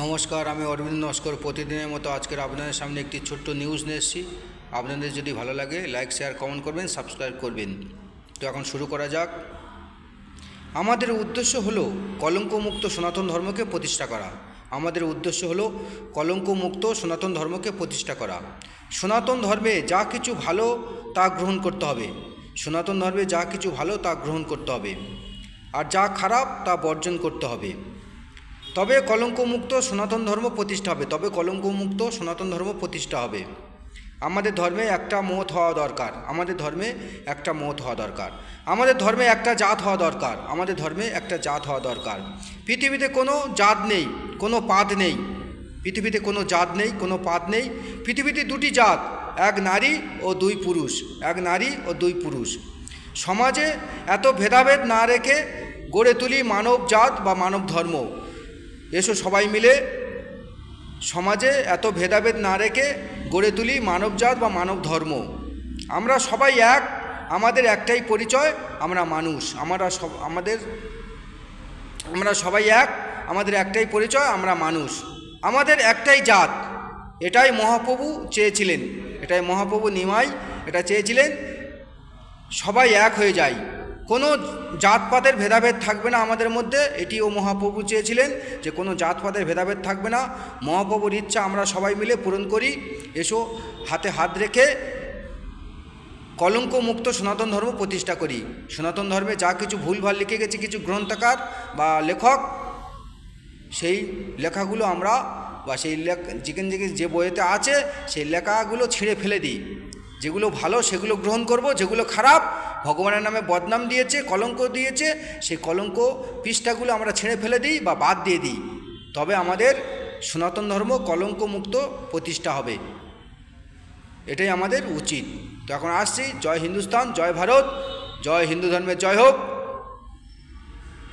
নমস্কার, আমি অরবিন্দ নস্কর। প্রতিদিনের মতো আজকের আপনাদের সামনে একটি ছোট্ট নিউজ নিয়ে এসেছি। আপনাদের যদি ভালো লাগে লাইক, শেয়ার, কমেন্ট করবেন, সাবস্ক্রাইব করবেন। তো এখন শুরু করা যাক। আমাদের উদ্দেশ্য হলো কলঙ্কমুক্ত সনাতন ধর্মকে প্রতিষ্ঠা করা। আমাদের উদ্দেশ্য হলো কলঙ্কমুক্ত সনাতন ধর্মকে প্রতিষ্ঠা করা। সনাতন ধর্মে যা কিছু ভালো তা গ্রহণ করতে হবে। সনাতন ধর্মে যা কিছু ভালো তা গ্রহণ করতে হবে, আর যা খারাপ তা বর্জন করতে হবে। তবে কলঙ্কমুক্ত সনাতন ধর্ম প্রতিষ্ঠা হবে। আমাদের ধর্মে একটা মত হওয়া দরকার। আমাদের ধর্মে একটা জাত হওয়া দরকার। পৃথিবীতে কোনো জাত নেই, কোনো পাত নেই। পৃথিবীতে দুটি জাত, এক নারী ও দুই পুরুষ। সমাজে এত ভেদাভেদ না রেখে গড়ে তুলি মানব জাত বা মানব ধর্ম। এসো সবাই মিলে সমাজে এত ভেদাভেদ না রেখে গড়ে তুলি মানবজাত বা মানব ধর্ম। আমরা সবাই এক, আমাদের একটাই পরিচয়, আমরা মানুষ। আমরা সবাই এক, আমাদের একটাই পরিচয়, আমরা মানুষ। আমাদের একটাই জাত। এটাই মহাপ্রভু নিমাই এটা চেয়েছিলেন, সবাই এক হয়ে যায়, কোনো জাতপাতের ভেদাভেদ থাকবে না আমাদের মধ্যে। এটিও মহাপ্রভু চেয়েছিলেন যে কোনো জাতপাতের ভেদাভেদ থাকবে না। মহাপ্রভুর ইচ্ছা আমরা সবাই মিলে পূরণ করি। এসো হাতে হাত রেখে কলঙ্কমুক্ত সনাতন ধর্ম প্রতিষ্ঠা করি। সনাতন ধর্মে যা কিছু ভুলভাল লিখে গেছে কিছু গ্রন্থকার বা লেখক, সেই লেখাগুলো আমরা বা যে বইয়েতে আছে সেই লেখাগুলো ছিঁড়ে ফেলে দিই। যেগুলো ভালো সেগুলো গ্রহণ করব, যেগুলো খারাপ ভগবানের নামে বদনাম দিয়েছে, কলঙ্ক দিয়েছে, সেই কলঙ্ক পৃষ্ঠাগুলো আমরা ছেড়ে ফেলে দিই বা বাদ দিয়ে দিই। তবে আমাদের সনাতন ধর্ম কলঙ্কমুক্ত প্রতিষ্ঠা হবে। এটাই আমাদের উচিত। তো এখন আসছি। জয় হিন্দুস্তান, জয় ভারত, জয় হিন্দু ধর্মের জয় হোক।